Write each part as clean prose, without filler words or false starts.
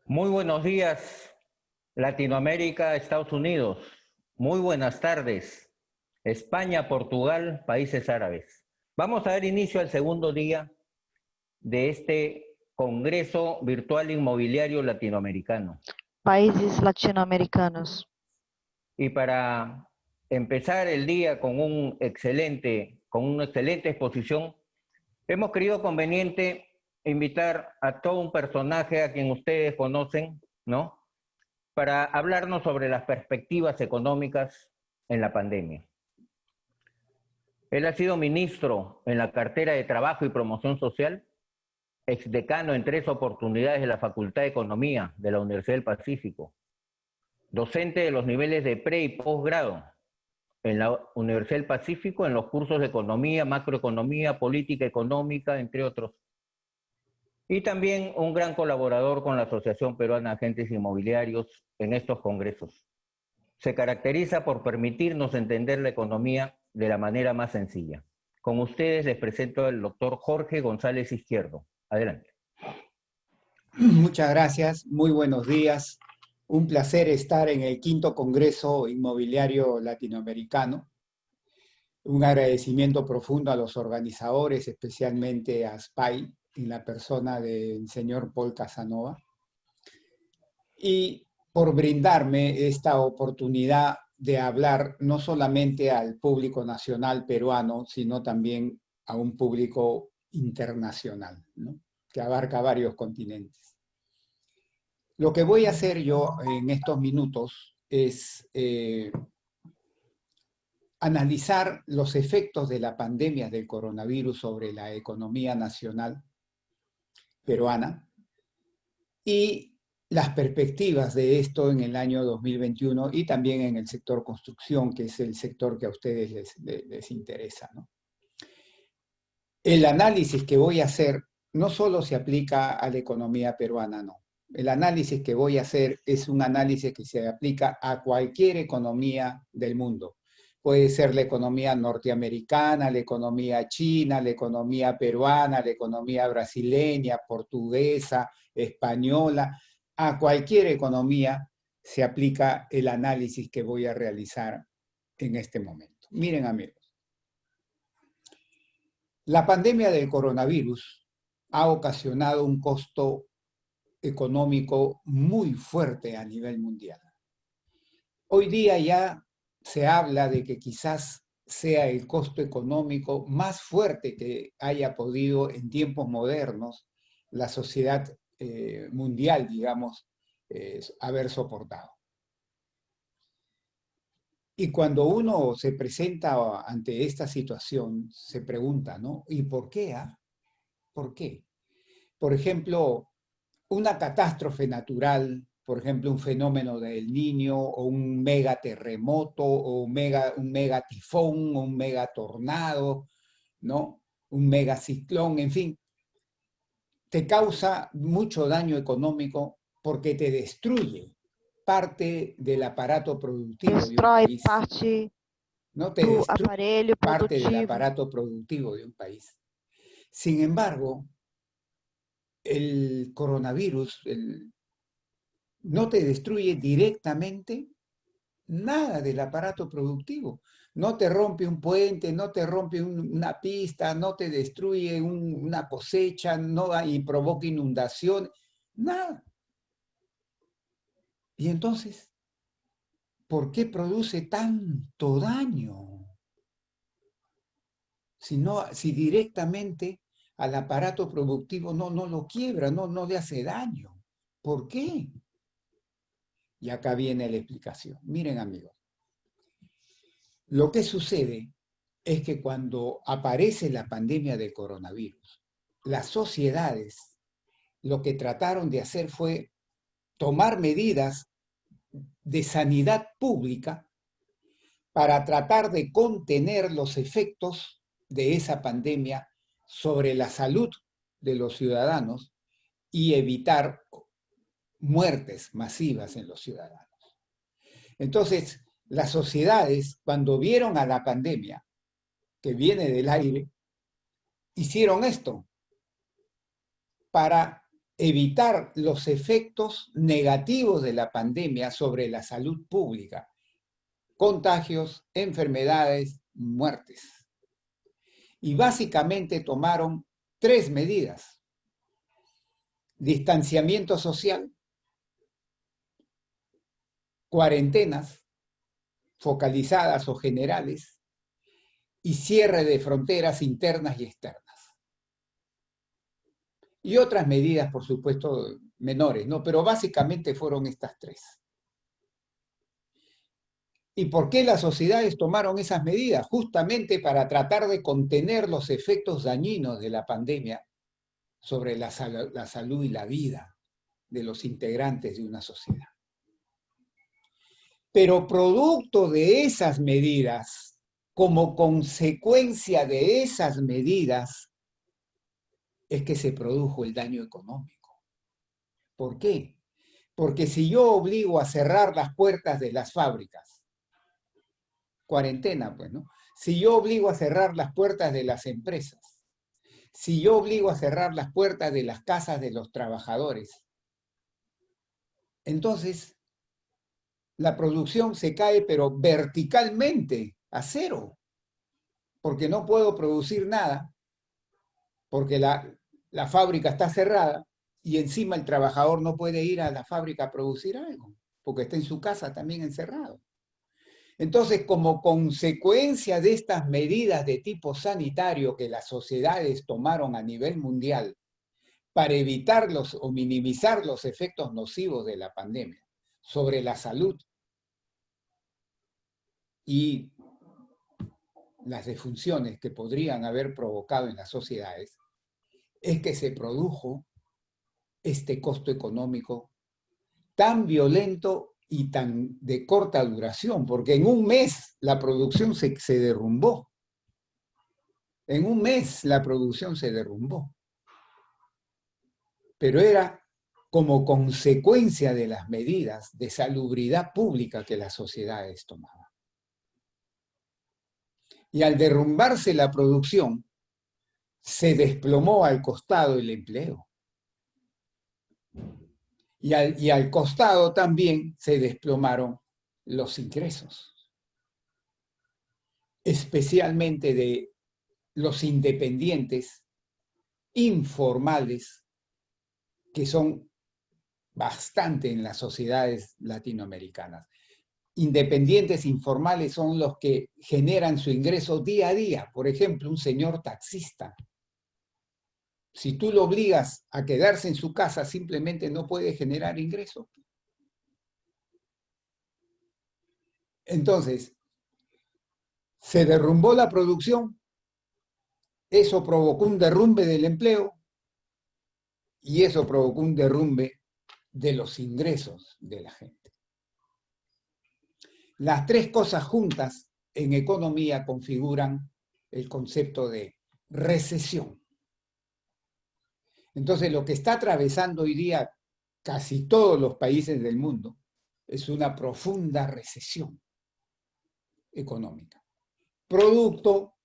Muy buenos días, Latinoamérica, Estados Unidos. Muy buenas tardes, España, Portugal, países árabes. Vamos a dar inicio al segundo día de este Congreso Virtual Inmobiliario Latinoamericano. Países latinoamericanos. Y para empezar el día con una excelente exposición, hemos querido conveniente invitar a todo un personaje a quien ustedes conocen, ¿no? Para hablarnos sobre las perspectivas económicas en la pandemia. Él ha sido ministro en la cartera de Trabajo y Promoción Social, exdecano en 3 oportunidades de la Facultad de Economía de la Universidad del Pacífico, docente de los niveles de pre y posgrado en la Universidad del Pacífico en los cursos de Economía, Macroeconomía, Política Económica, entre otros. Y también un gran colaborador con la Asociación Peruana de Agentes Inmobiliarios en estos congresos. Se caracteriza por permitirnos entender la economía de la manera más sencilla. Con ustedes les presento al doctor Jorge González Izquierdo. Adelante. Muchas gracias, muy buenos días. Un placer estar en el 5º Congreso Inmobiliario Latinoamericano. Un agradecimiento profundo a los organizadores, especialmente a SPAI, en la persona del señor Paul Casanova, y por brindarme esta oportunidad de hablar no solamente al público nacional peruano, sino también a un público internacional, ¿no?, que abarca varios continentes. Lo que voy a hacer yo en estos minutos es analizar los efectos de la pandemia del coronavirus sobre la economía nacional peruana y las perspectivas de esto en el año 2021 y también en el sector construcción, que es el sector que a ustedes les interesa, ¿no? El análisis que voy a hacer no solo se aplica a la economía peruana, no. El análisis que voy a hacer es un análisis que se aplica a cualquier economía del mundo. Puede ser la economía norteamericana, la economía china, la economía peruana, la economía brasileña, portuguesa, española. A cualquier economía se aplica el análisis que voy a realizar en este momento. Miren, amigos. La pandemia del coronavirus ha ocasionado un costo económico muy fuerte a nivel mundial. Hoy día ya se habla de que quizás sea el costo económico más fuerte que haya podido en tiempos modernos la sociedad mundial, digamos, haber soportado. Y cuando uno se presenta ante esta situación, se pregunta, ¿no? ¿Y por qué? ¿Por qué? Por ejemplo, una catástrofe natural, por ejemplo, un fenómeno del Niño, o un megaterremoto, o un megatifón, o un megatornado, ¿no? Un megaciclón, en fin, te causa mucho daño económico porque te destruye parte del aparato productivo de un Destrói país, parte ¿no? Te do destruye aparelho parte del produtivo. aparato productivo de un país. Sin embargo, el coronavirus no te destruye directamente nada del aparato productivo. No te rompe un puente, no te rompe una pista, no te destruye una cosecha, y provoca inundación, nada. Y entonces, ¿por qué produce tanto daño? Si directamente al aparato productivo no lo quiebra, no le hace daño. ¿Por qué? Y acá viene la explicación. Miren, amigos, lo que sucede es que cuando aparece la pandemia del coronavirus, las sociedades lo que trataron de hacer fue tomar medidas de sanidad pública para tratar de contener los efectos de esa pandemia sobre la salud de los ciudadanos y evitar muertes masivas en los ciudadanos. Entonces, las sociedades, cuando vieron a la pandemia que viene del aire, hicieron esto para evitar los efectos negativos de la pandemia sobre la salud pública, contagios, enfermedades, muertes. Y básicamente tomaron 3 medidas: distanciamiento social, cuarentenas focalizadas o generales y cierre de fronteras internas y externas. Y otras medidas, por supuesto, menores, ¿no? Pero básicamente fueron estas 3. ¿Y por qué las sociedades tomaron esas medidas? Justamente para tratar de contener los efectos dañinos de la pandemia sobre la salud y la vida de los integrantes de una sociedad. Pero producto de esas medidas, como consecuencia de esas medidas, es que se produjo el daño económico. ¿Por qué? Porque si yo obligo a cerrar las puertas de las fábricas, cuarentena, pues, ¿no? Si yo obligo a cerrar las puertas de las empresas, si yo obligo a cerrar las puertas de las casas de los trabajadores, entonces la producción se cae, pero verticalmente a cero, porque no puedo producir nada, porque la fábrica está cerrada y encima el trabajador no puede ir a la fábrica a producir algo, porque está en su casa también encerrado. Entonces, como consecuencia de estas medidas de tipo sanitario que las sociedades tomaron a nivel mundial para evitar o minimizar los efectos nocivos de la pandemia sobre la salud y las disfunciones que podrían haber provocado en las sociedades, es que se produjo este costo económico tan violento y tan de corta duración, porque en un mes la producción se derrumbó. En un mes la producción se derrumbó. Pero era como consecuencia de las medidas de salubridad pública que las sociedades tomaban. Y al derrumbarse la producción, se desplomó al costado el empleo. Y al costado también se desplomaron los ingresos, especialmente de los independientes informales, que son bastante en las sociedades latinoamericanas. Independientes informales son los que generan su ingreso día a día. Por ejemplo, un señor taxista. Si tú lo obligas a quedarse en su casa, simplemente no puede generar ingresos. Entonces, Se derrumbó la producción, eso provocó un derrumbe del empleo y eso provocó un derrumbe de los ingresos de la gente. Las tres cosas juntas en economía configuran el concepto de recesión. Entonces, lo que está atravesando hoy día casi todos los países del mundo es una profunda recesión económica, producto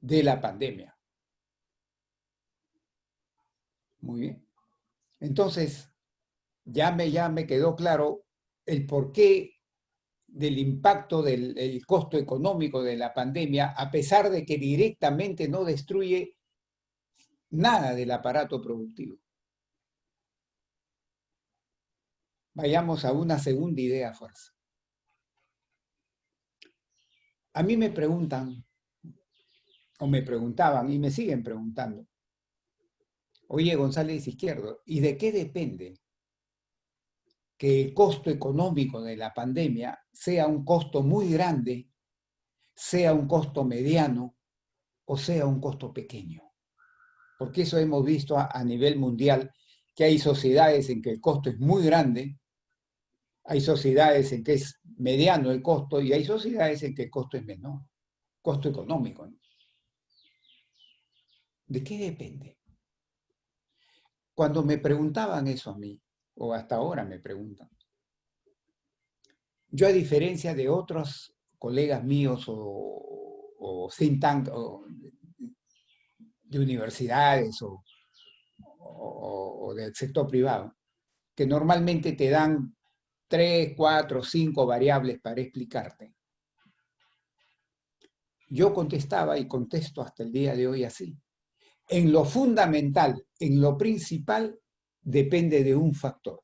de la pandemia. Muy bien. Entonces, ya me quedó claro el porqué del impacto del costo económico de la pandemia, a pesar de que directamente no destruye nada del aparato productivo. Vayamos a una segunda idea fuerza. A mí me preguntan, o me preguntaban, y me siguen preguntando, oye, González Izquierdo, ¿y de qué depende que el costo económico de la pandemia sea un costo muy grande, sea un costo mediano o sea un costo pequeño? Porque eso hemos visto a nivel mundial, que hay sociedades en que el costo es muy grande, hay sociedades en que es mediano el costo y hay sociedades en que el costo es menor, costo económico, ¿no? ¿De qué depende? Cuando me preguntaban eso a mí, o hasta ahora me preguntan, yo a diferencia de otros colegas míos o think tank o de universidades o del sector privado, que normalmente te dan 3, 4, 5 variables para explicarte. Yo contestaba y contesto hasta el día de hoy así. En lo fundamental, en lo principal, depende de un factor.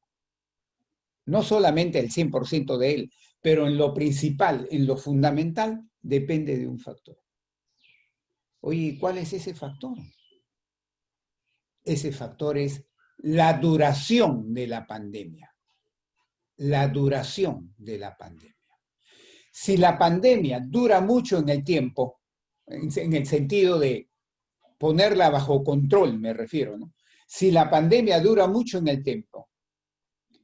No solamente el 100% de él, pero en lo principal, en lo fundamental, depende de un factor. Oye, ¿cuál es ese factor? Ese factor es la duración de la pandemia. La duración de la pandemia. Si la pandemia dura mucho en el tiempo, en el sentido de ponerla bajo control, me refiero, ¿no? Si la pandemia dura mucho en el tiempo,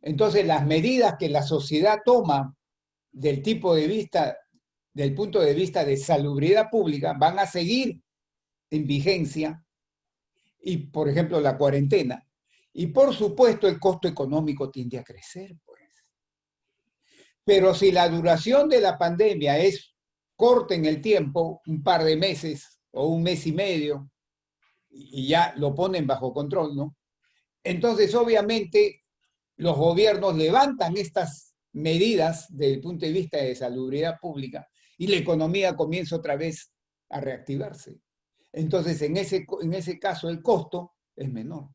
entonces las medidas que la sociedad toma del punto de vista de salubridad pública, van a seguir en vigencia, y por ejemplo la cuarentena, y por supuesto el costo económico tiende a crecer, pues. Pero si la duración de la pandemia es corta en el tiempo, un par de meses o un mes y medio, y ya lo ponen bajo control, ¿no? Entonces, obviamente, los gobiernos levantan estas medidas desde el punto de vista de salubridad pública y la economía comienza otra vez a reactivarse. Entonces, en ese caso, el costo es menor.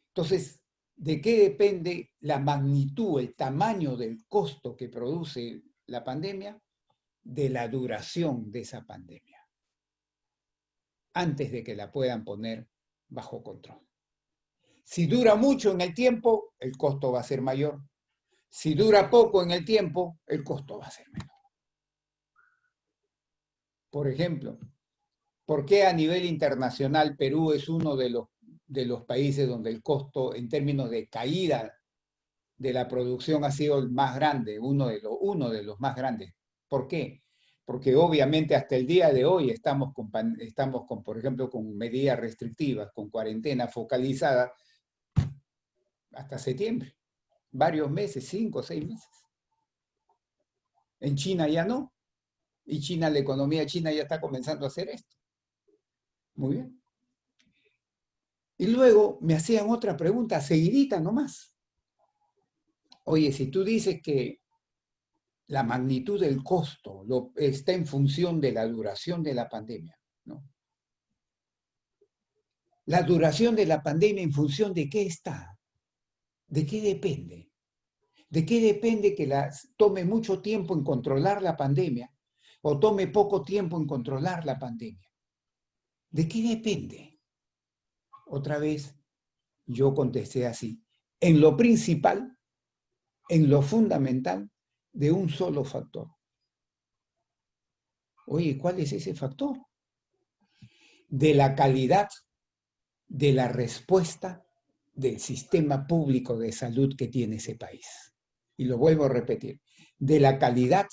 Entonces, ¿de qué depende la magnitud, el tamaño del costo que produce la pandemia? De la duración de esa pandemia, antes de que la puedan poner bajo control. Si dura mucho en el tiempo, el costo va a ser mayor. Si dura poco en el tiempo, el costo va a ser menor. Por ejemplo, ¿por qué a nivel internacional Perú es uno de los países donde el costo en términos de caída de la producción ha sido el más grande, uno de los más grandes? ¿Por qué? Porque obviamente hasta el día de hoy estamos con, por ejemplo, con medidas restrictivas, con cuarentena focalizada hasta septiembre, varios meses, 5 o 6 meses. En China ya no, y China, la economía china ya está comenzando a hacer esto. Muy bien. Y luego me hacían otra pregunta, seguidita nomás. Oye, si tú dices que la magnitud del costo está en función de la duración de la pandemia, ¿no? La duración de la pandemia, ¿en función de qué está? ¿De qué depende? ¿De qué depende que tome mucho tiempo en controlar la pandemia o tome poco tiempo en controlar la pandemia? ¿De qué depende? Otra vez, yo contesté así. En lo principal, en lo fundamental, de un solo factor. Oye, ¿cuál es ese factor? De la calidad de la respuesta del sistema público de salud que tiene ese país. Y lo vuelvo a repetir, de la calidad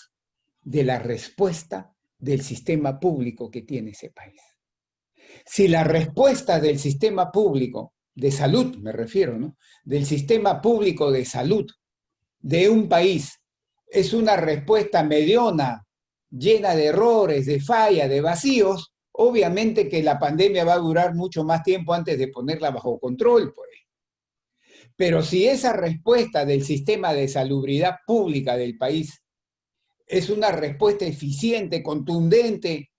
de la respuesta del sistema público que tiene ese país. Si la respuesta del sistema público de salud, me refiero, ¿no? Del sistema público de salud de un país es una respuesta mediana, llena de errores, de fallas, de vacíos, obviamente que la pandemia va a durar mucho más tiempo antes de ponerla bajo control, pues. Pero si esa respuesta del sistema de salubridad pública del país es una respuesta eficiente, contundente,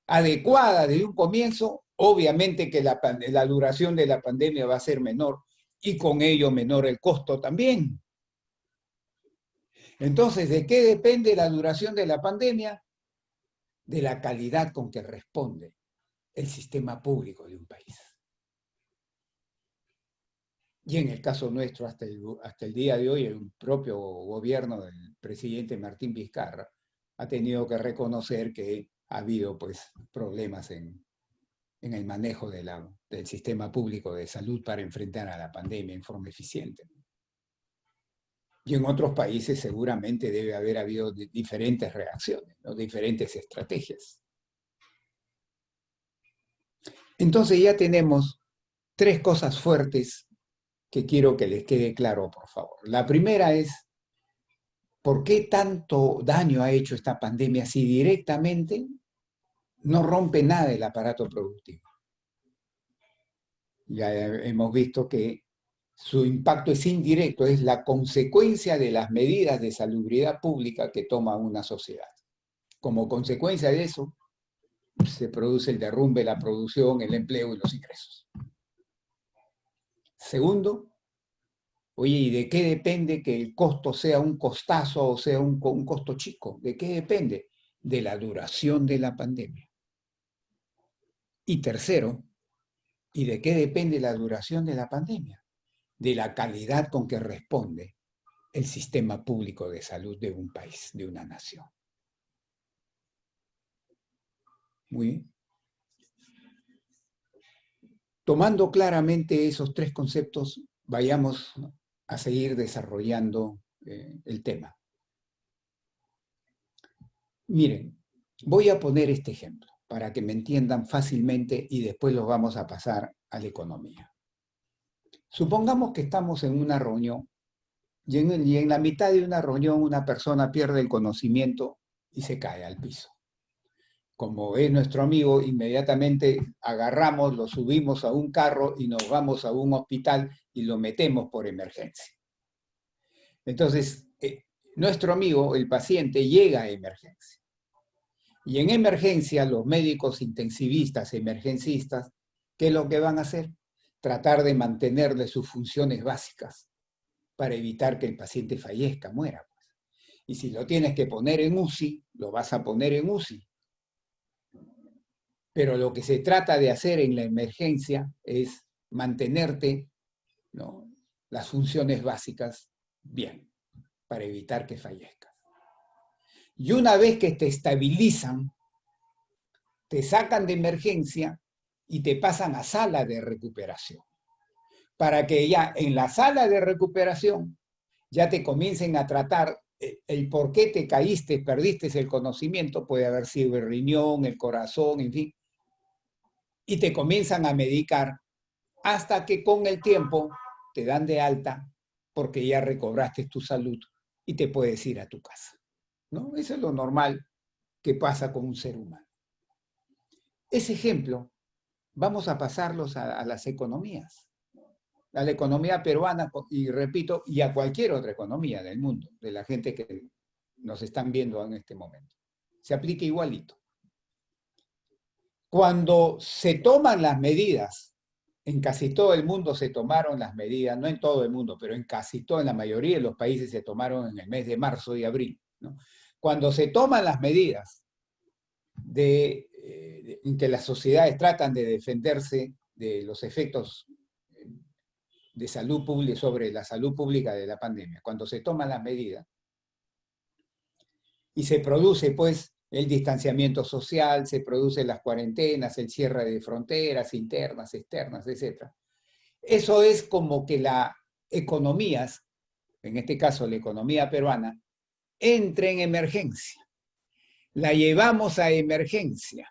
adecuada desde un comienzo, obviamente que la duración de la pandemia va a ser menor y con ello menor el costo también. Entonces, ¿de qué depende la duración de la pandemia? De la calidad con que responde el sistema público de un país. Y en el caso nuestro, hasta el día de hoy, el propio gobierno del presidente Martín Vizcarra ha tenido que reconocer que ha habido pues, problemas en el manejo del sistema público de salud para enfrentar a la pandemia en forma eficiente. Y en otros países seguramente debe haber habido diferentes reacciones, ¿no? Diferentes estrategias. Entonces ya tenemos 3 cosas fuertes que quiero que les quede claro, por favor. La primera es, ¿por qué tanto daño ha hecho esta pandemia si directamente no rompe nada el aparato productivo? Ya hemos visto que su impacto es indirecto, es la consecuencia de las medidas de salubridad pública que toma una sociedad. Como consecuencia de eso, se produce el derrumbe, la producción, el empleo y los ingresos. Segundo, oye, ¿y de qué depende que el costo sea un costazo o sea un costo chico? ¿De qué depende? De la duración de la pandemia. Y tercero, ¿y de qué depende la duración de la pandemia? De la calidad con que responde el sistema público de salud de un país, de una nación. Muy bien. Tomando claramente esos 3 conceptos, vayamos a seguir desarrollando el tema. Miren, voy a poner este ejemplo para que me entiendan fácilmente y después los vamos a pasar a la economía. Supongamos que estamos en una reunión y en la mitad de una reunión una persona pierde el conocimiento y se cae al piso. Como es nuestro amigo, inmediatamente agarramos, lo subimos a un carro y nos vamos a un hospital y lo metemos por emergencia. Entonces, nuestro amigo, el paciente, llega a emergencia. Y en emergencia, los médicos intensivistas, emergencistas, ¿qué es lo que van a hacer? Tratar de mantenerle sus funciones básicas para evitar que el paciente fallezca, muera. Y si lo tienes que poner en UCI, lo vas a poner en UCI. Pero lo que se trata de hacer en la emergencia es mantenerte, ¿no?, las funciones básicas bien, para evitar que fallezcas. Y una vez que te estabilizan, te sacan de emergencia y te pasan a sala de recuperación. Para que ya en la sala de recuperación ya te comiencen a tratar el por qué te caíste, perdiste el conocimiento, puede haber sido el riñón, el corazón, en fin. Y te comienzan a medicar hasta que con el tiempo te dan de alta porque ya recobraste tu salud y te puedes ir a tu casa, ¿no? Eso es lo normal que pasa con un ser humano. Ese ejemplo vamos a pasarlos a las economías, a la economía peruana y repito, y a cualquier otra economía del mundo, de la gente que nos están viendo en este momento. Se aplica igualito. Cuando se toman las medidas, en casi todo el mundo se tomaron las medidas, no en todo el mundo, pero en casi todo, en la mayoría de los países se tomaron en el mes de marzo y abril, ¿no? Cuando se toman las medidas en que las sociedades tratan de defenderse de los efectos de salud pública sobre la salud pública de la pandemia, cuando se toman las medidas y se produce pues el distanciamiento social, se producen las cuarentenas, el cierre de fronteras internas, externas, etc. Eso es como que las economías, en este caso la economía peruana, entre en emergencia. La llevamos a emergencia,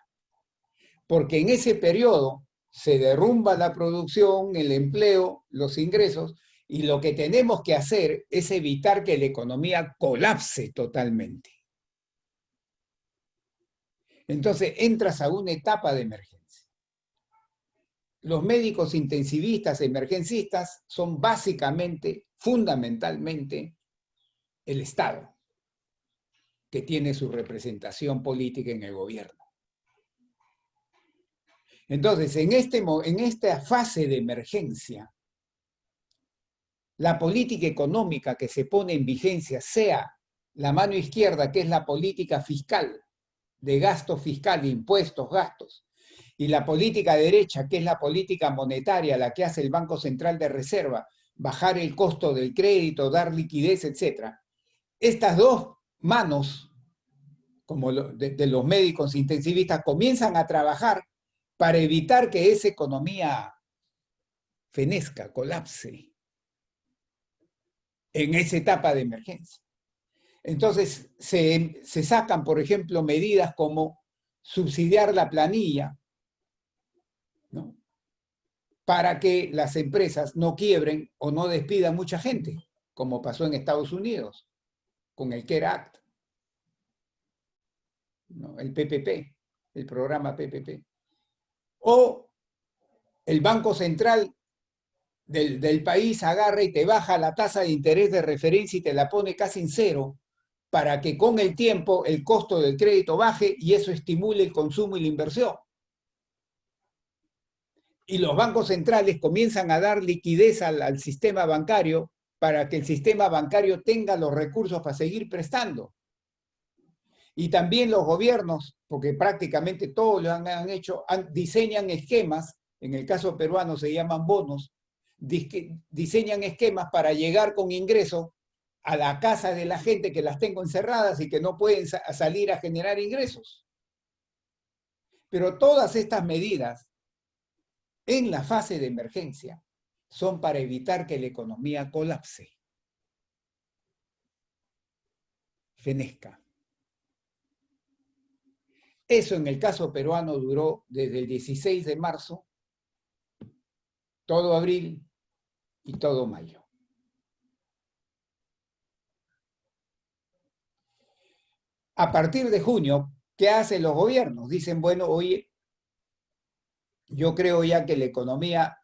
porque en ese periodo se derrumba la producción, el empleo, los ingresos, y lo que tenemos que hacer es evitar que la economía colapse totalmente. Entonces entras a una etapa de emergencia. Los médicos intensivistas, emergencistas, son básicamente, fundamentalmente, el Estado, que tiene su representación política en el gobierno. Entonces, en esta fase de emergencia, la política económica que se pone en vigencia, sea la mano izquierda, que es la política fiscal, de gasto fiscal, impuestos, gastos, y la política derecha, que es la política monetaria, la que hace el Banco Central de Reserva, bajar el costo del crédito, dar liquidez, etc. Estas dos manos, como de los médicos intensivistas, comienzan a trabajar para evitar que esa economía fenezca, colapse en esa etapa de emergencia. Entonces se sacan, por ejemplo, medidas como subsidiar la planilla, ¿no?, para que las empresas no quiebren o no despidan mucha gente, como pasó en Estados Unidos con el CARES Act, ¿no?, el PPP, el programa PPP. O el Banco Central del país agarra y te baja la tasa de interés de referencia y te la pone casi en cero, para que con el tiempo el costo del crédito baje y eso estimule el consumo y la inversión. Y los bancos centrales comienzan a dar liquidez al sistema bancario para que el sistema bancario tenga los recursos para seguir prestando. Y también los gobiernos, porque prácticamente todos lo han hecho, diseñan esquemas, en el caso peruano se llaman bonos, diseñan esquemas para llegar con ingresos a la casa de la gente que las tengo encerradas y que no pueden salir a generar ingresos. Pero todas estas medidas en la fase de emergencia son para evitar que la economía colapse, fenezca. Eso en el caso peruano duró desde el 16 de marzo, todo abril y todo mayo. A partir de junio, ¿qué hacen los gobiernos? Dicen, bueno, oye, yo creo ya que la economía,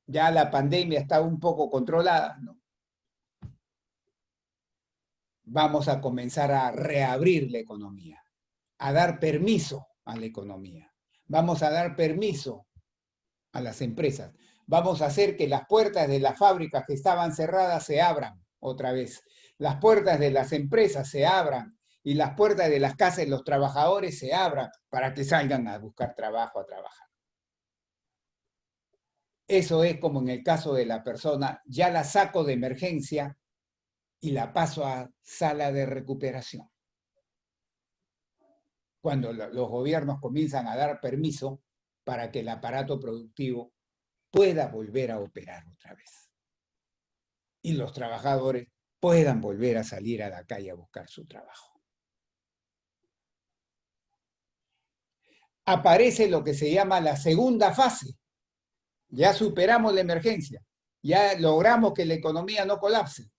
ya la pandemia está un poco controlada, ¿no? Vamos a comenzar a reabrir la economía, a dar permiso a la economía. Vamos a dar permiso a las empresas. Vamos a hacer que las puertas de las fábricas que estaban cerradas se abran otra vez. Las puertas de las empresas se abran y las puertas de las casas de los trabajadores se abran para que salgan a buscar trabajo, a trabajar. Eso es como en el caso de la persona, ya la saco de emergencia y la paso a sala de recuperación. Cuando los gobiernos comienzan a dar permiso para que el aparato productivo pueda volver a operar otra vez. Y los trabajadores puedan volver a salir a la calle a buscar su trabajo. Aparece lo que se llama la segunda fase. Ya superamos la emergencia, ya logramos que la economía no colapse.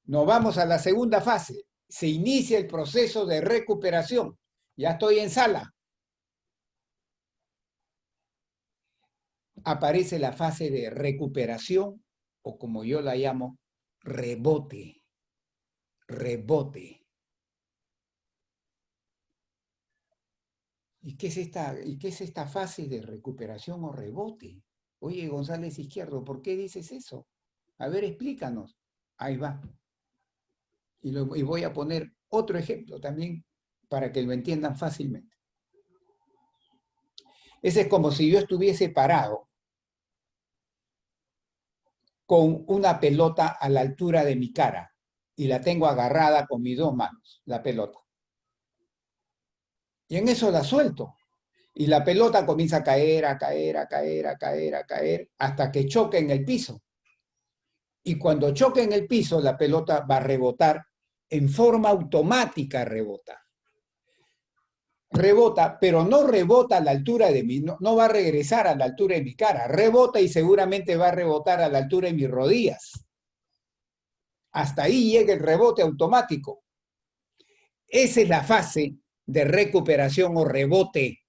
Nos vamos a la segunda fase. Se inicia el proceso de recuperación. Ya estoy en sala. Aparece la fase de recuperación, o como yo la llamo, rebote. Rebote. ¿Y qué es esta fase de recuperación o rebote? Oye, González Izquierdo, ¿por qué dices eso? A ver, explícanos. Ahí va. Y voy a poner otro ejemplo también para que lo entiendan fácilmente. Ese es como si yo estuviese parado con una pelota a la altura de mi cara y la tengo agarrada con mis dos manos, la pelota. Y en eso la suelto. Y la pelota comienza a caer, a caer, a caer, a caer, a caer, hasta que choque en el piso. Y cuando choque en el piso, la pelota va a rebotar, en forma automática rebota. Rebota, pero no rebota a la altura de mi, no va a regresar a la altura de mi cara. Rebota y seguramente va a rebotar a la altura de mis rodillas. Hasta ahí llega el rebote automático. Esa es la fase de recuperación o rebote.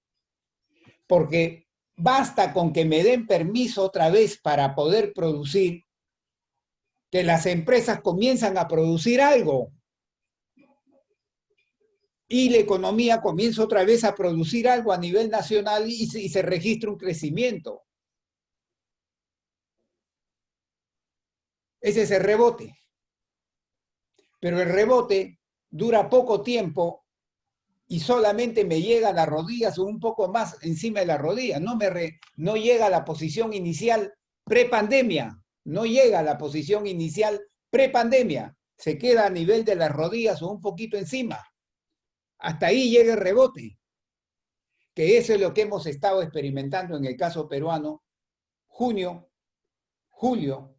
Porque basta con que me den permiso otra vez para poder producir, que las empresas comienzan a producir algo. Y la economía comienza otra vez a producir algo a nivel nacional y se registra un crecimiento. Ese es el rebote. Pero el rebote dura poco tiempo y solamente me llega a las rodillas o un poco más encima de las rodillas. No llega a la posición inicial prepandemia. No llega a la posición inicial prepandemia. Se queda a nivel de las rodillas o un poquito encima. Hasta ahí llega el rebote. Que eso es lo que hemos estado experimentando en el caso peruano. Junio, julio,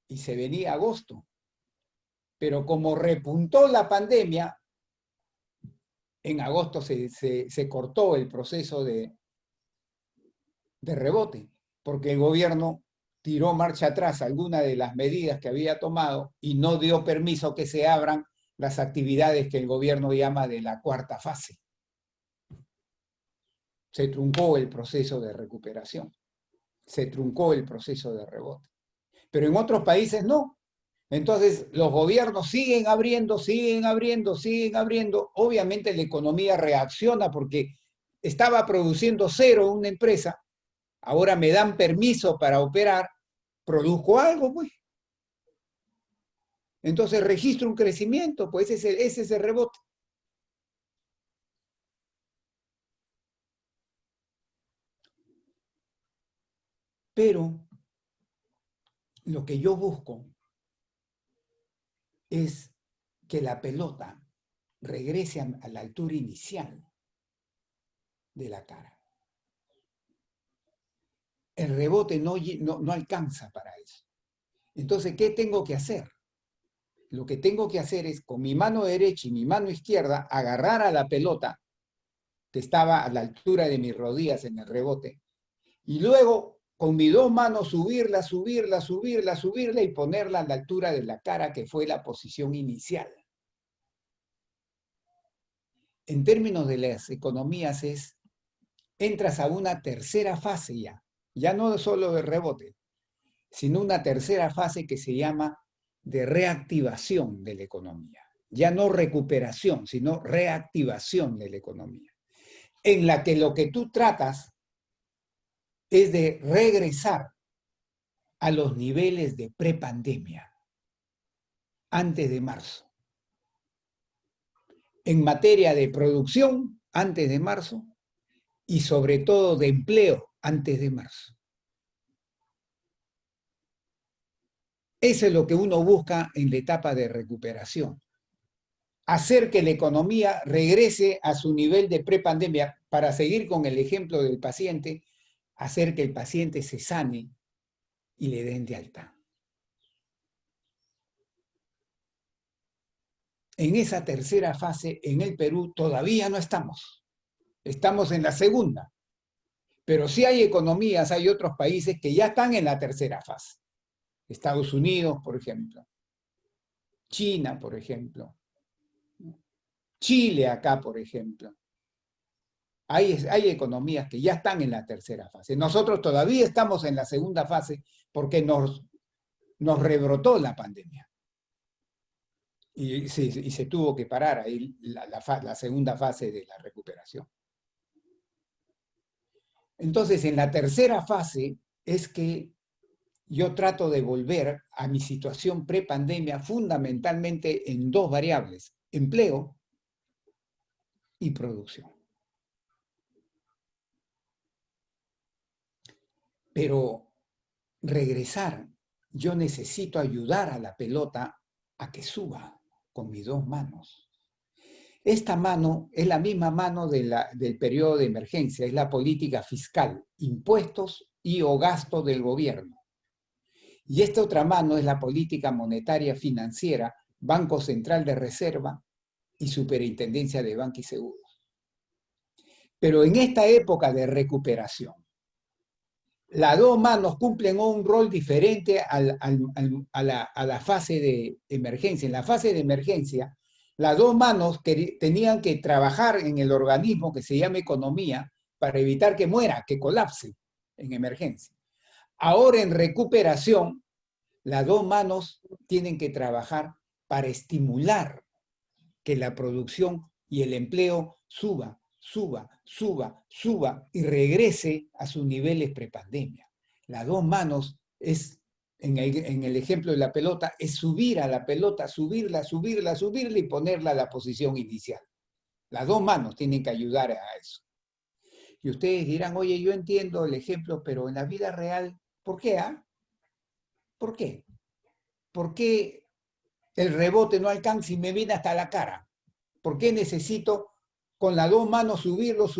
y se venía agosto. Pero como repuntó la pandemia, en agosto se cortó el proceso de rebote, porque el gobierno tiró marcha atrás algunas de las medidas que había tomado y no dio permiso que se abran las actividades que el gobierno llama de la cuarta fase. Se truncó el proceso de recuperación, se truncó el proceso de rebote. Pero en otros países no. Entonces los gobiernos siguen abriendo, siguen abriendo, siguen abriendo. Obviamente la economía reacciona porque estaba produciendo cero una empresa, ahora me dan permiso para operar, produzco algo, pues. Entonces registro un crecimiento, pues ese es el rebote. Pero lo que yo busco es que la pelota regrese a la altura inicial de la cara. El rebote no alcanza para eso. Entonces, ¿qué tengo que hacer? Lo que tengo que hacer es, con mi mano derecha y mi mano izquierda, agarrar a la pelota, que estaba a la altura de mis rodillas en el rebote, y luego, con mis dos manos, subirla, subirla, subirla, subirla y ponerla a la altura de la cara, que fue la posición inicial. En términos de las economías entras a una tercera fase ya no solo de rebote, sino una tercera fase que se llama de reactivación de la economía. Ya no recuperación, sino reactivación de la economía. En la que lo que tú tratas es de regresar a los niveles de prepandemia, antes de marzo. En materia de producción, antes de marzo, y sobre todo de empleo, antes de marzo. Eso es lo que uno busca en la etapa de recuperación. Hacer que la economía regrese a su nivel de prepandemia, para seguir con el ejemplo del paciente, hacer que el paciente se sane y le den de alta. En esa tercera fase, en el Perú, todavía no estamos. Estamos en la segunda. Pero sí hay economías, hay otros países que ya están en la tercera fase. Estados Unidos, por ejemplo. China, por ejemplo. Chile acá, por ejemplo. Hay economías que ya están en la tercera fase. Nosotros todavía estamos en la segunda fase porque nos rebrotó la pandemia. Y se tuvo que parar ahí la segunda fase de la recuperación. Entonces, en la tercera fase es que yo trato de volver a mi situación prepandemia fundamentalmente en dos variables: empleo y producción. Pero regresar, yo necesito ayudar a la pelota a que suba con mis dos manos. Esta mano es la misma mano del periodo de emergencia, es la política fiscal, impuestos y o gasto del gobierno. Y esta otra mano es la política monetaria financiera, Banco Central de Reserva y Superintendencia de Banca y Seguros. Pero en esta época de recuperación, las dos manos cumplen un rol diferente a la fase de emergencia. En la fase de emergencia, las dos manos tenían que trabajar en el organismo que se llama economía para evitar que muera, que colapse en emergencia. Ahora en recuperación, las dos manos tienen que trabajar para estimular que la producción y el empleo suba y regrese a sus niveles prepandemia. Las dos manos es, en el ejemplo de la pelota, es subir a la pelota, subirla y ponerla a la posición inicial. Las dos manos tienen que ayudar a eso. Y ustedes dirán, oye, yo entiendo el ejemplo, pero en la vida real, ¿por qué? ¿Por qué? ¿Por qué el rebote no alcanza y me viene hasta la cara? ¿Por qué necesito con las dos manos subirlo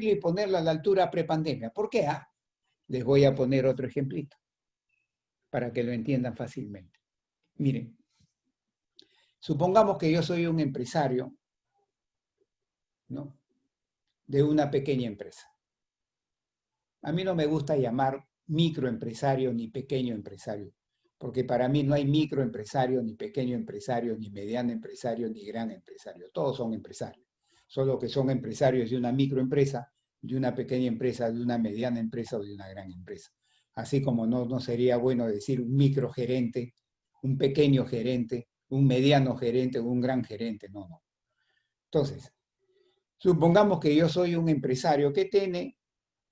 y ponerlo a la altura prepandemia? ¿Por qué? Les voy a poner otro ejemplito para que lo entiendan fácilmente. Miren, supongamos que yo soy un empresario, ¿no?, de una pequeña empresa. A mí no me gusta llamar microempresario ni pequeño empresario, porque para mí no hay microempresario, ni pequeño empresario, ni mediano empresario, ni gran empresario. Todos son empresarios. Solo que son empresarios de una microempresa, de una pequeña empresa, de una mediana empresa o de una gran empresa. Así como no sería bueno decir un microgerente, un pequeño gerente, un mediano gerente o un gran gerente. No. Entonces, supongamos que yo soy un empresario que tiene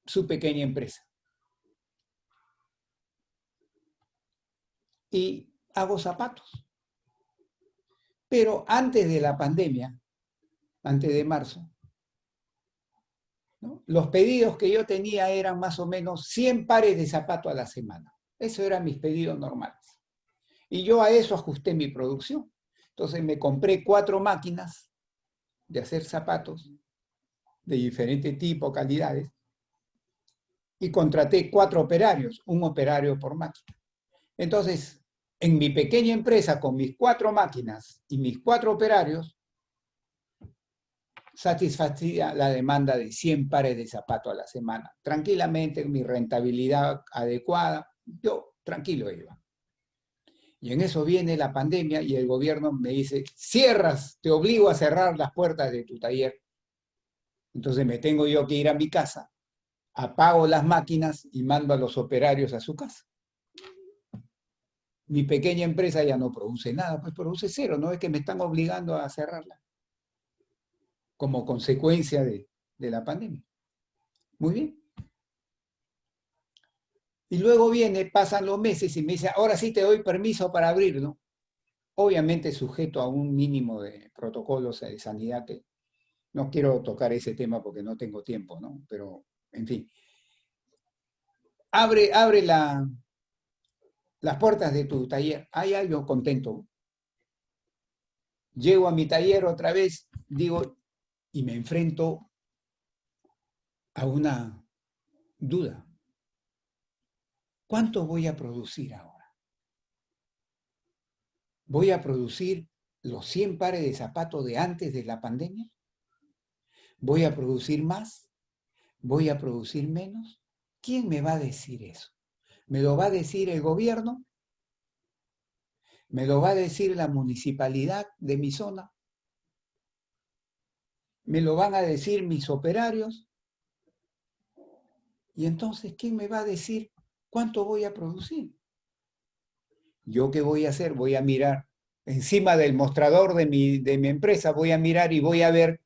su pequeña empresa. Y hago zapatos. Pero antes de la pandemia, antes de marzo, ¿no?, los pedidos que yo tenía eran más o menos 100 pares de zapatos a la semana. Esos eran mis pedidos normales. Y yo a eso ajusté mi producción. Entonces me compré 4 máquinas de hacer zapatos de diferente tipo, calidades, y contraté 4 operarios, un operario por máquina. Entonces, en mi pequeña empresa, con mis 4 máquinas y mis 4 operarios, satisfacía la demanda de 100 pares de zapatos a la semana. Tranquilamente, mi rentabilidad adecuada, yo tranquilo iba. Y en eso viene la pandemia y el gobierno me dice, cierras, te obligo a cerrar las puertas de tu taller. Entonces me tengo yo que ir a mi casa, apago las máquinas y mando a los operarios a su casa. Mi pequeña empresa ya no produce nada, pues produce cero, no es que me están obligando a cerrarla como consecuencia de la pandemia. Muy bien. Y luego pasan los meses y me dice, ahora sí te doy permiso para abrirlo. Obviamente sujeto a un mínimo de protocolos de sanidad que no quiero tocar ese tema porque no tengo tiempo, ¿no? Pero, en fin. Abre las puertas de tu taller. Hay algo contento. Llego a mi taller otra vez, digo, y me enfrento a una duda. ¿Cuánto voy a producir ahora? ¿Voy a producir los 100 pares de zapatos de antes de la pandemia? ¿Voy a producir más? ¿Voy a producir menos? ¿Quién me va a decir eso? ¿Me lo va a decir el gobierno? ¿Me lo va a decir la municipalidad de mi zona? ¿Me lo van a decir mis operarios? Y entonces, ¿quién me va a decir cuánto voy a producir? ¿Yo qué voy a hacer? Voy a mirar encima del mostrador de mi empresa, voy a mirar y voy a ver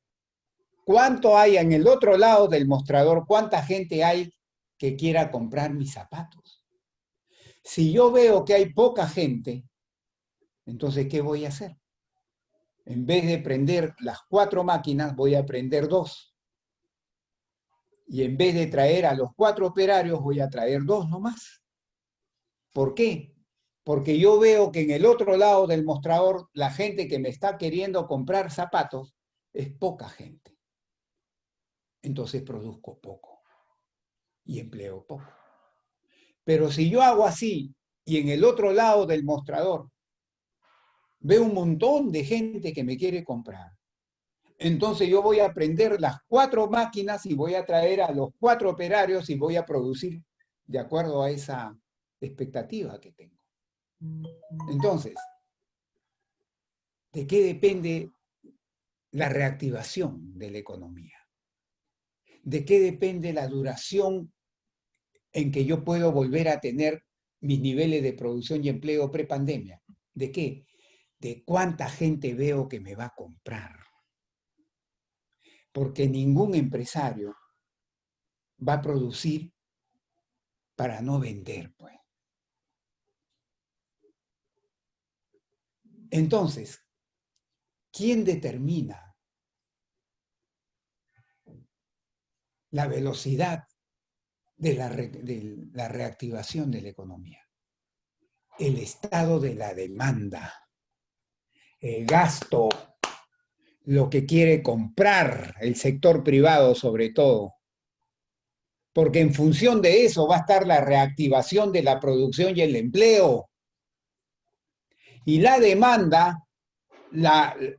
cuánto hay en el otro lado del mostrador, cuánta gente hay que quiera comprar mis zapatos. Si yo veo que hay poca gente, entonces, ¿qué voy a hacer? En vez de prender las 4 máquinas, voy a prender 2. Y en vez de traer a los 4 operarios, voy a traer 2 nomás. ¿Por qué? Porque yo veo que en el otro lado del mostrador, la gente que me está queriendo comprar zapatos es poca gente. Entonces produzco poco y empleo poco. Pero si yo hago así y en el otro lado del mostrador veo un montón de gente que me quiere comprar, entonces yo voy a prender las 4 máquinas y voy a traer a los 4 operarios y voy a producir de acuerdo a esa expectativa que tengo. Entonces, ¿de qué depende la reactivación de la economía? ¿De qué depende la duración en que yo puedo volver a tener mis niveles de producción y empleo prepandemia? ¿De qué? De cuánta gente veo que me va a comprar. Porque ningún empresario va a producir para no vender, pues. Entonces, ¿quién determina la velocidad de la reactivación de la economía? El estado de la demanda, el gasto, lo que quiere comprar el sector privado sobre todo. Porque en función de eso va a estar la reactivación de la producción y el empleo. Y la demanda,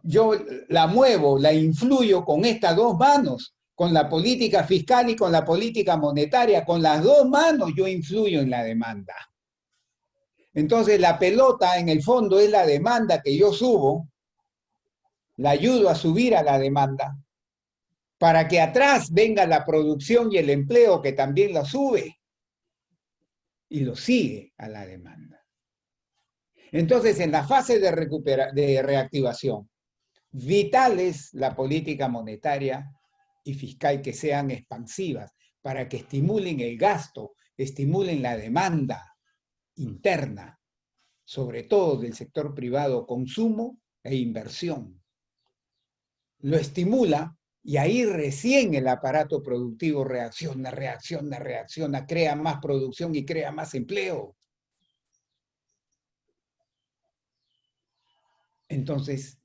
yo la muevo, la influyo con estas 2 manos, con la política fiscal y con la política monetaria. Con las 2 manos yo influyo en la demanda. Entonces la pelota en el fondo es la demanda que yo subo, la ayudo a subir a la demanda, para que atrás venga la producción y el empleo que también la sube y lo sigue a la demanda. Entonces, en la fase de reactivación, vital es la política monetaria y fiscal que sean expansivas para que estimulen el gasto, estimulen la demanda interna, sobre todo del sector privado, consumo e inversión. Lo estimula y ahí recién el aparato productivo reacciona, crea más producción y crea más empleo. Entonces,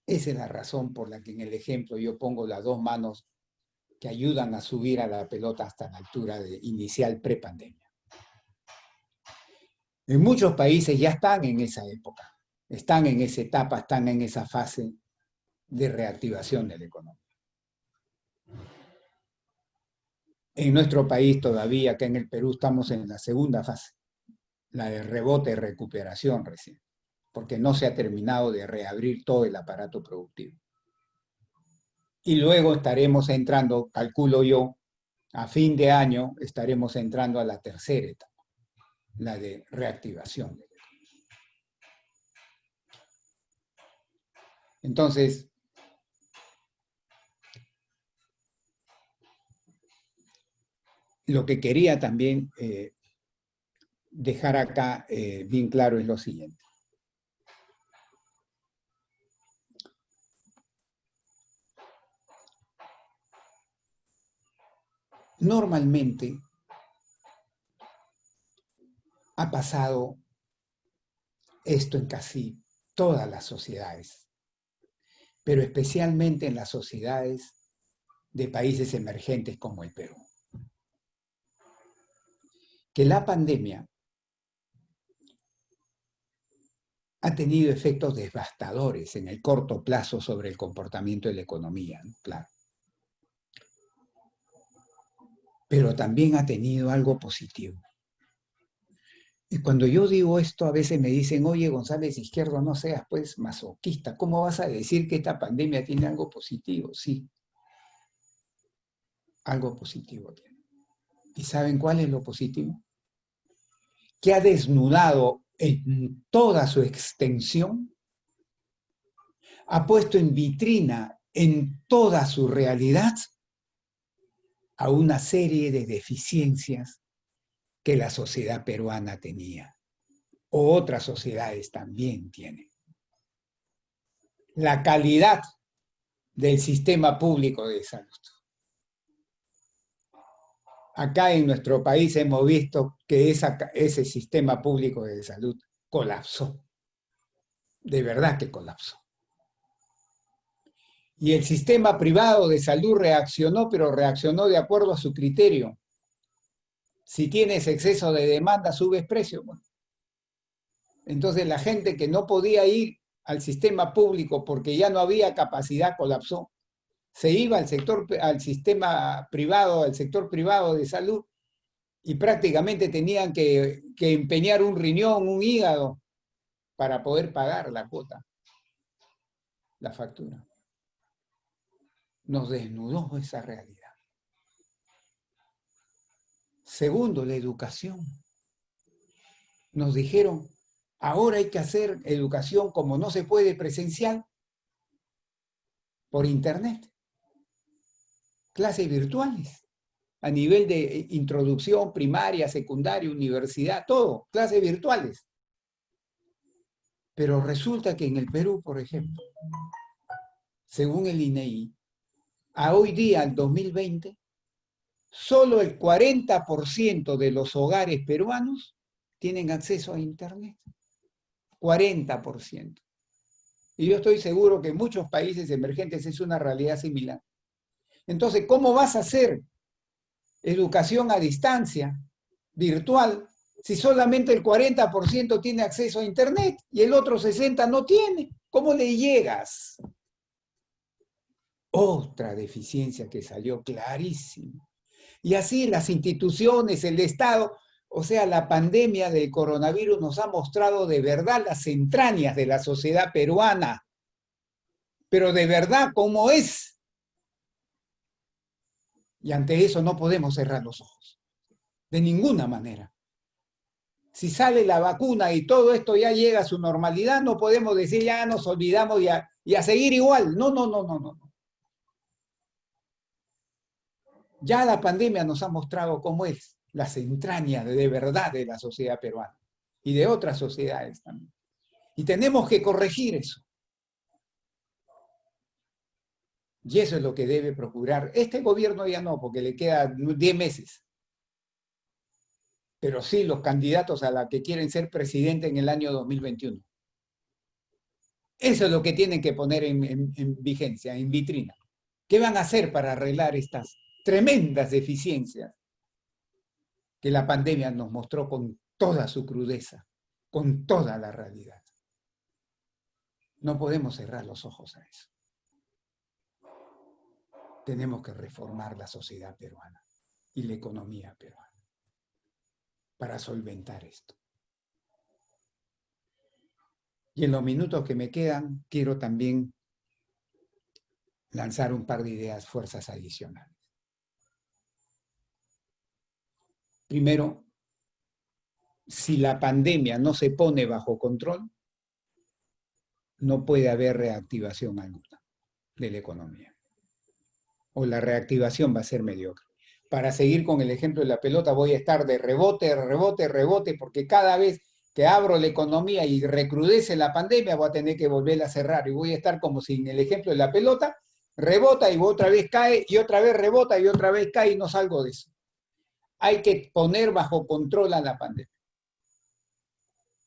esa es la razón por la que en el ejemplo yo pongo las 2 manos que ayudan a subir a la pelota hasta la altura inicial prepandemia. En muchos países ya están en esa época, están en esa etapa, están en esa fase de reactivación de la economía. En nuestro país todavía, acá en el Perú, estamos en la segunda fase, la de rebote y recuperación recién, porque no se ha terminado de reabrir todo el aparato productivo. Y luego estaremos entrando, calculo yo, a fin de año estaremos entrando a la tercera etapa, la de reactivación. Entonces, lo que quería también dejar acá bien claro es lo siguiente. Normalmente ha pasado esto en casi todas las sociedades, pero especialmente en las sociedades de países emergentes como el Perú. Que la pandemia ha tenido efectos devastadores en el corto plazo sobre el comportamiento de la economía, ¿no? Claro. Pero también ha tenido algo positivo. Y cuando yo digo esto, a veces me dicen, oye, González Izquierdo, no seas pues masoquista, ¿cómo vas a decir que esta pandemia tiene algo positivo? Sí, algo positivo tiene. ¿Y saben cuál es lo positivo? Que ha desnudado en toda su extensión, ha puesto en vitrina en toda su realidad a una serie de deficiencias que la sociedad peruana tenía, o otras sociedades también tienen. La calidad del sistema público de salud. Acá en nuestro país hemos visto que ese sistema público de salud colapsó. De verdad que colapsó. Y el sistema privado de salud reaccionó, pero reaccionó de acuerdo a su criterio. Si tienes exceso de demanda, subes precio. Bueno. Entonces la gente que no podía ir al sistema público porque ya no había capacidad, colapsó. Se iba al sistema privado, al sector privado de salud, y prácticamente tenían que empeñar un riñón, un hígado, para poder pagar la cuota, la factura. Nos desnudó esa realidad. Segundo, la educación. Nos dijeron, ahora hay que hacer educación como no se puede presencial, por internet. Clases virtuales, a nivel de introducción, primaria, secundaria, universidad, todo, clases virtuales. Pero resulta que en el Perú, por ejemplo, según el INEI, a hoy día, el 2020, solo el 40% de los hogares peruanos tienen acceso a internet. 40%. Y yo estoy seguro que en muchos países emergentes es una realidad similar. Entonces, ¿cómo vas a hacer educación a distancia, virtual, si solamente el 40% tiene acceso a internet y el otro 60% no tiene? ¿Cómo le llegas? Otra deficiencia que salió clarísima. Y así las instituciones, el Estado, o sea, la pandemia del coronavirus nos ha mostrado de verdad las entrañas de la sociedad peruana, pero de verdad cómo es. Y ante eso no podemos cerrar los ojos, de ninguna manera. Si sale la vacuna y todo esto ya llega a su normalidad, no podemos decir ya nos olvidamos y a seguir igual. No, no, no, no, no. Ya la pandemia nos ha mostrado cómo es las entrañas de verdad de la sociedad peruana y de otras sociedades también. Y tenemos que corregir eso. Y eso es lo que debe procurar. Este gobierno ya no, porque le quedan 10 meses. Pero sí los candidatos a la que quieren ser presidente en el año 2021. Eso es lo que tienen que poner en vigencia, en vitrina. ¿Qué van a hacer para arreglar estas tremendas deficiencias que la pandemia nos mostró con toda su crudeza, con toda la realidad? No podemos cerrar los ojos a eso. Tenemos que reformar la sociedad peruana y la economía peruana para solventar esto. Y en los minutos que me quedan, quiero también lanzar un par de ideas, fuerzas adicionales. Primero, si la pandemia no se pone bajo control, no puede haber reactivación alguna de la economía. O la reactivación va a ser mediocre. Para seguir con el ejemplo de la pelota, voy a estar de rebote, rebote, rebote, porque cada vez que abro la economía y recrudece la pandemia, voy a tener que volver a cerrar. Y voy a estar como si en el ejemplo de la pelota, rebota y otra vez cae, y otra vez rebota y otra vez cae, y no salgo de eso. Hay que poner bajo control a la pandemia.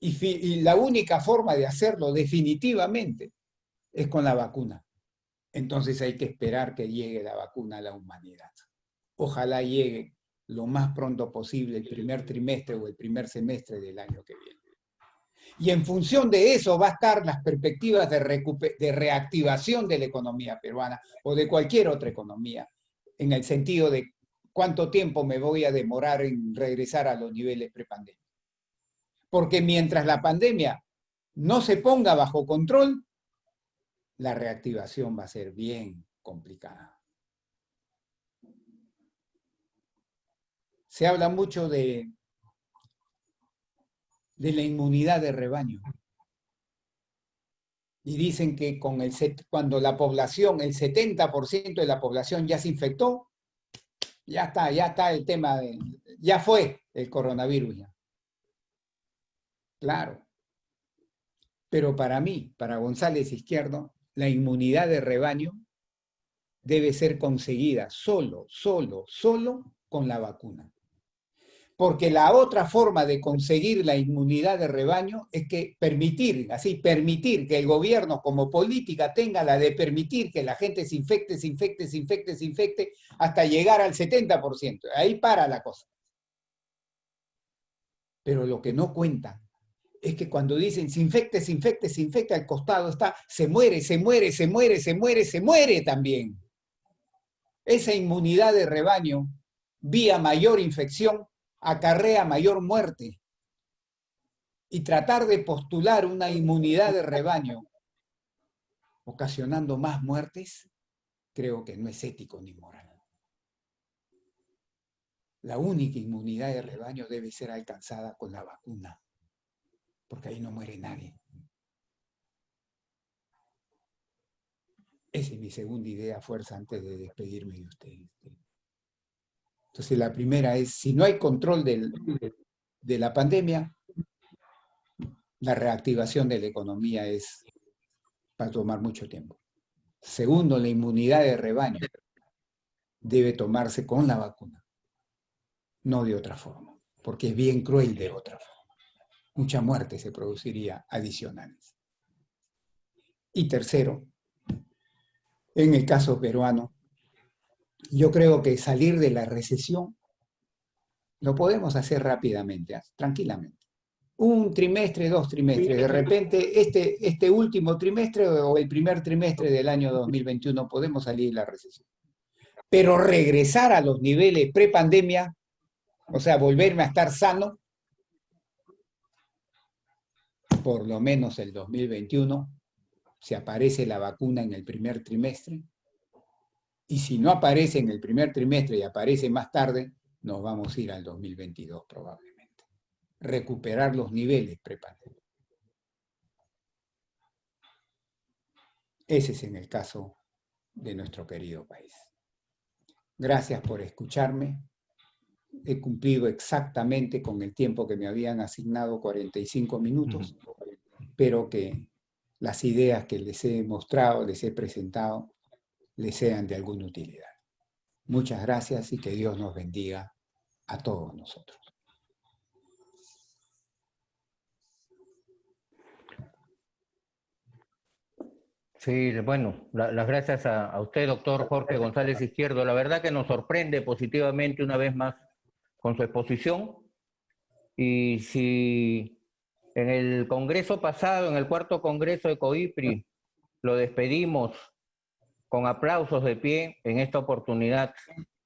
Y la única forma de hacerlo definitivamente es con la vacuna. Entonces hay que esperar que llegue la vacuna a la humanidad. Ojalá llegue lo más pronto posible, el primer trimestre o el primer semestre del año que viene. Y en función de eso va a estar las perspectivas de reactivación de la economía peruana o de cualquier otra economía, en el sentido de cuánto tiempo me voy a demorar en regresar a los niveles prepandemia. Porque mientras la pandemia no se ponga bajo control, la reactivación va a ser bien complicada. Se habla mucho de la inmunidad de rebaño. Y dicen que cuando la población, el 70% de la población ya se infectó, ya está el tema, ya fue el coronavirus ya. Claro. Pero para mí, para González Izquierdo, la inmunidad de rebaño debe ser conseguida solo con la vacuna. Porque la otra forma de conseguir la inmunidad de rebaño es que permitir que el gobierno como política tenga la de permitir que la gente se infecte, hasta llegar al 70%. Ahí para la cosa. Pero lo que no cuenta es que cuando dicen se infecte, al costado está, se muere también. Esa inmunidad de rebaño, vía mayor infección, acarrea mayor muerte. Y tratar de postular una inmunidad de rebaño ocasionando más muertes, creo que no es ético ni moral. La única inmunidad de rebaño debe ser alcanzada con la vacuna, porque ahí no muere nadie. Esa es mi segunda idea, fuerza, antes de despedirme de ustedes. Entonces, la primera es, si no hay control de la pandemia, la reactivación de la economía va a tomar mucho tiempo. Segundo, la inmunidad de rebaño debe tomarse con la vacuna, no de otra forma, porque es bien cruel de otra forma. Mucha muerte se produciría adicionales. Y tercero, en el caso peruano, yo creo que salir de la recesión lo podemos hacer rápidamente, tranquilamente. Un trimestre, 2 trimestres. De repente, este último trimestre o el primer trimestre del año 2021 podemos salir de la recesión. Pero regresar a los niveles prepandemia, o sea, volverme a estar sano, por lo menos el 2021, si aparece la vacuna en el primer trimestre, y si no aparece en el primer trimestre y aparece más tarde, nos vamos a ir al 2022 probablemente. Recuperar los niveles prepandemia. Ese es en el caso de nuestro querido país. Gracias por escucharme. He cumplido exactamente con el tiempo que me habían asignado, 45 minutos. Espero que las ideas que les he mostrado, les he presentado, les sean de alguna utilidad. Muchas gracias y que Dios nos bendiga a todos nosotros. Sí, bueno, las gracias a usted, doctor Jorge González Izquierdo. La verdad que nos sorprende positivamente una vez más con su exposición. Y si en el congreso pasado, en el cuarto congreso de COIPRI, lo despedimos con aplausos de pie, en esta oportunidad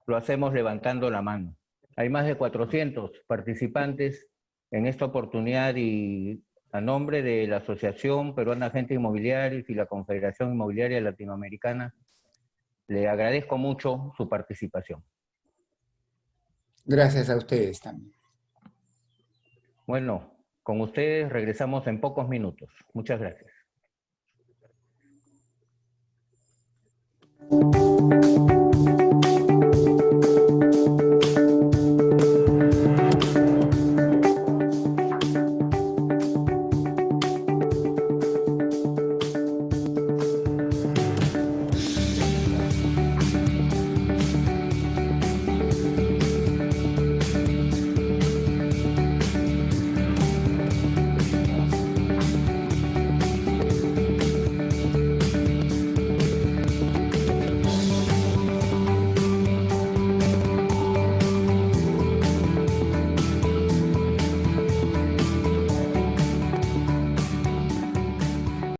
lo hacemos levantando la mano. Hay más de 400 participantes en esta oportunidad y a nombre de la Asociación Peruana de Agentes Inmobiliarios y la Confederación Inmobiliaria Latinoamericana, le agradezco mucho su participación. Gracias a ustedes también. Bueno, con ustedes regresamos en pocos minutos. Muchas gracias.